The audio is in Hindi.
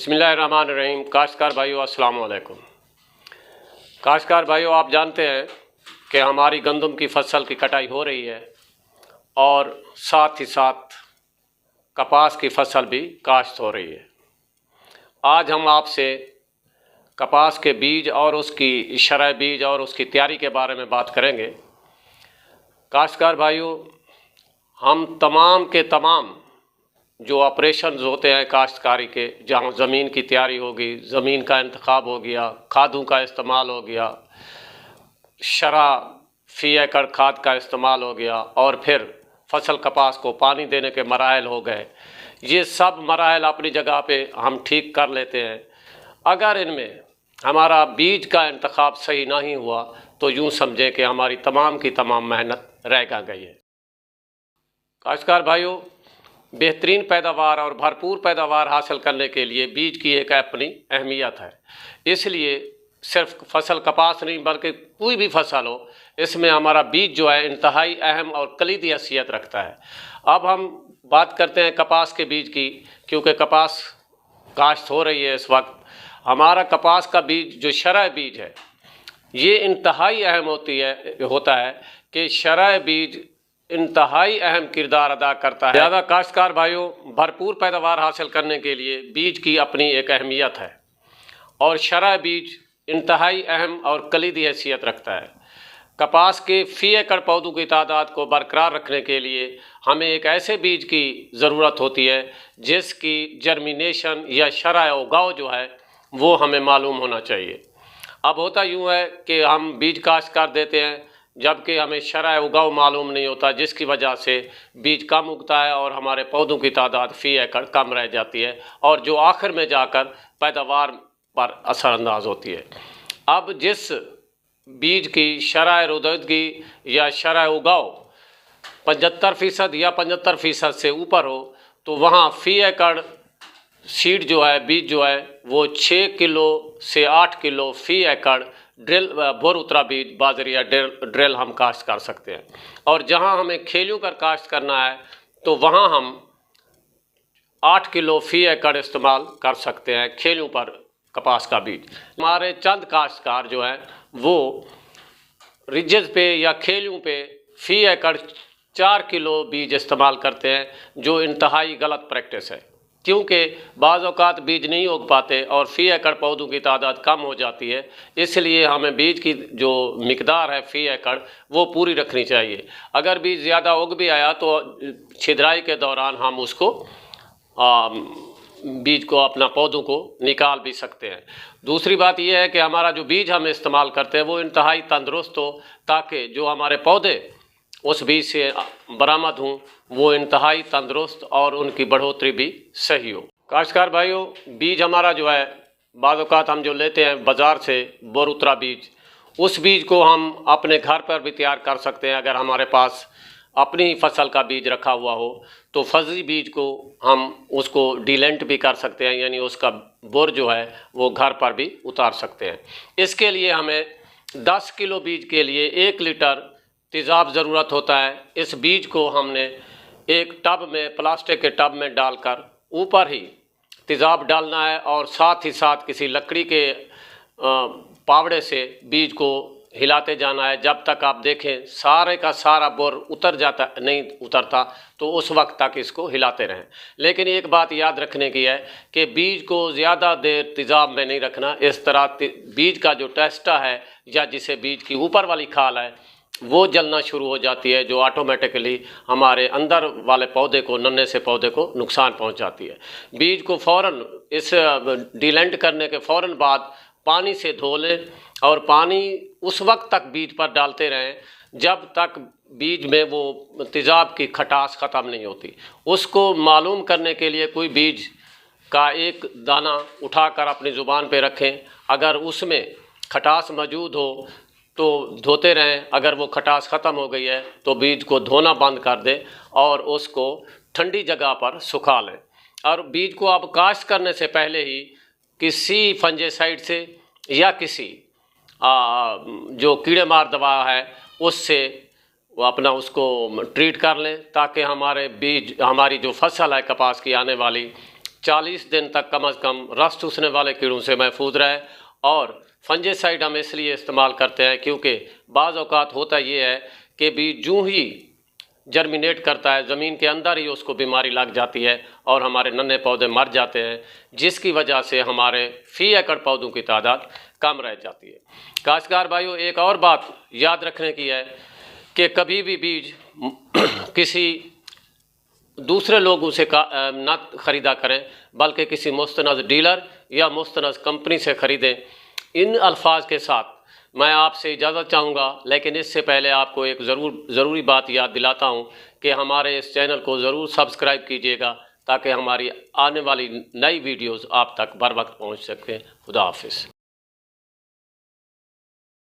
बिस्मिल्लाहिर्रहमानिर्रहीम। काश्तकार भाइयों अस्सलाम वालेकुम। काश्तकार भाइयों, आप जानते हैं कि हमारी गंदम की फसल की कटाई हो रही है और साथ ही साथ कपास की फसल भी काश्त हो रही है। आज हम आपसे कपास के बीज और उसकी शरह बीज और उसकी तैयारी के बारे में बात करेंगे। काश्तकार भाइयों, हम तमाम के तमाम जो ऑपरेशंस होते हैं काश्तकारी के, जहाँ ज़मीन की तैयारी होगी, ज़मीन का इंतखाब हो गया, खादों का इस्तेमाल हो गया, शरह फी एकड़ खाद का इस्तेमाल हो गया और फिर फसल कपास को पानी देने के मराहल हो गए। ये सब मराहल अपनी जगह पे हम ठीक कर लेते हैं। अगर इनमें हमारा बीज का इंतखाब सही नहीं हुआ तो यूँ समझें कि हमारी तमाम की तमाम मेहनत रह गई है। काश्तकार भाइयों, बेहतरीन पैदावार और भरपूर पैदावार हासिल करने के लिए बीज की एक अपनी अहमियत है। इसलिए सिर्फ फसल कपास नहीं बल्कि कोई भी फसल हो, इसमें हमारा बीज जो है इंतहाई अहम और कलीदी हैसियत रखता है। अब हम बात करते हैं कपास के बीज की, क्योंकि कपास काश्त हो रही है इस वक्त। हमारा कपास का बीज जो शरह बीज है, ये इंतहाई अहम होता है कि शरह बीज इंतहाई अहम किरदार अदा करता है। ज़्यादा काश्तकार भाइयों, भरपूर पैदावार हासिल करने के लिए बीज की अपनी एक अहमियत है और शरह बीज इंतहाई अहम और कलीदी हैसियत रखता है। कपास के फ़ी एकड़ पौधों की तादाद को बरकरार रखने के लिए हमें एक ऐसे बीज की ज़रूरत होती है जिसकी जर्मिनेशन या शरह उगाव जो है वो हमें मालूम होना चाहिए। अब होता यूँ है कि हम बीज काश्त कर देते हैं जबकि हमें शरह उगाव मालूम नहीं होता, जिसकी वजह से बीज कम उगता है और हमारे पौधों की तादाद फ़ी एकड़ कम रह जाती है और जो आखिर में जाकर पैदावार पर असरअंदाज होती है। अब जिस बीज की शरह रुददगी या शरह उगाव 75% या 75% से ऊपर हो तो वहाँ फ़ी एकड़ सीड जो है, बीज जो है वो 6 किलो से 8 किलो फ़ी एकड़ ड्रिल बोर उतरा बीज बाजरी या ड्रिल हम काश्त कर सकते हैं। और जहां हमें खेलियों कर काश्त करना है तो वहां हम 8 किलो फ़ी एकड़ इस्तेमाल कर सकते हैं खेलियों पर कपास का बीज। हमारे चंद काश्तकार जो हैं वो रिजेज पे या खेलियों पे फ़ी एकड़ 4 किलो बीज इस्तेमाल करते हैं, जो इंतहाई गलत प्रैक्टिस है, क्योंकि बाज़ औक़ात बीज नहीं उग पाते और फ़ी एकड़ पौधों की तादाद कम हो जाती है। इसलिए हमें बीज की जो मिकदार है फ़ी एकड़ वो पूरी रखनी चाहिए। अगर बीज ज़्यादा उग भी आया तो छिदराई के दौरान हम उसको बीज को अपना पौधों को निकाल भी सकते हैं। दूसरी बात यह है कि हमारा जो बीज हम इस्तेमाल करते हैं वो इंतहाई तंदुरुस्त हो, ताकि जो हमारे पौधे उस बीज से बरामद हों वो इंतहाई तंदुरुस्त और उनकी बढ़ोतरी भी सही हो। काश्तकार भाइयों, बीज हमारा जो है बाज़ औक़ात हम जो लेते हैं बाज़ार से बोर उतरा बीज, उस बीज को हम अपने घर पर भी तैयार कर सकते हैं। अगर हमारे पास अपनी ही फसल का बीज रखा हुआ हो तो फर्जी बीज को हम उसको डिलेंट भी कर सकते हैं, यानी उसका बोर जो है वो घर पर भी उतार सकते हैं। इसके लिए हमें 10 किलो बीज के लिए 1 लीटर तेज़ाब ज़रूरत होता है। इस बीज को हमने एक टब में, प्लास्टिक के टब में डालकर ऊपर ही तेज़ाब डालना है और साथ ही साथ किसी लकड़ी के पावड़े से बीज को हिलाते जाना है जब तक आप देखें सारे का सारा बोर उतर जाता नहीं उतरता, तो उस वक्त तक इसको हिलाते रहें। लेकिन एक बात याद रखने की है कि बीज को ज़्यादा देर तेज़ाब में नहीं रखना। इस तरह बीज का जो टेस्टा है या जिसे बीज की ऊपर वाली खाल है वो जलना शुरू हो जाती है, जो ऑटोमेटिकली हमारे अंदर वाले पौधे को, नन्हे से पौधे को नुकसान पहुंचाती है। बीज को फ़ौरन इस डिलेंट करने के फ़ौरन बाद पानी से धो लें और पानी उस वक्त तक बीज पर डालते रहें जब तक बीज में वो तेज़ाब की खटास ख़त्म नहीं होती। उसको मालूम करने के लिए कोई बीज का एक दाना उठाकर अपनी ज़ुबान पे रखें, अगर उसमें खटास मौजूद हो तो धोते रहें। अगर वो खटास ख़त्म हो गई है तो बीज को धोना बंद कर दें और उसको ठंडी जगह पर सुखा लें। और बीज को आप काश्त करने से पहले ही किसी फंजीसाइड से या किसी जो कीड़े मार दवा है उससे वो अपना उसको ट्रीट कर लें, ताकि हमारे बीज, हमारी जो फसल है कपास की आने वाली, 40 दिन तक कम से कम रस चूसने वाले कीड़ों से महफूज रहे। और फंजीसाइड हम इसलिए इस्तेमाल करते हैं क्योंकि बाज़ औक़ात होता ये है कि बीज यूँ ही जर्मिनेट करता है, ज़मीन के अंदर ही उसको बीमारी लग जाती है और हमारे नन्हे पौधे मर जाते हैं, जिसकी वजह से हमारे फ़ी एकड़ पौधों की तादाद कम रह जाती है। काश्तकार भाइयों, एक और बात याद रखने की है कि कभी भी बीज किसी दूसरे लोगों से ना ख़रीदा करें, बल्कि किसी मुस्तनद डीलर या मुस्तनद कंपनी से ख़रीदें। इन अल्फाज के साथ मैं आपसे इजाज़त चाहूँगा, लेकिन इससे पहले आपको एक ज़रूरी बात याद दिलाता हूँ कि हमारे इस चैनल को ज़रूर सब्सक्राइब कीजिएगा ताकि हमारी आने वाली नई वीडियोज़ आप तक बर वक्त पहुँच सकें। खुदा हाफिज़।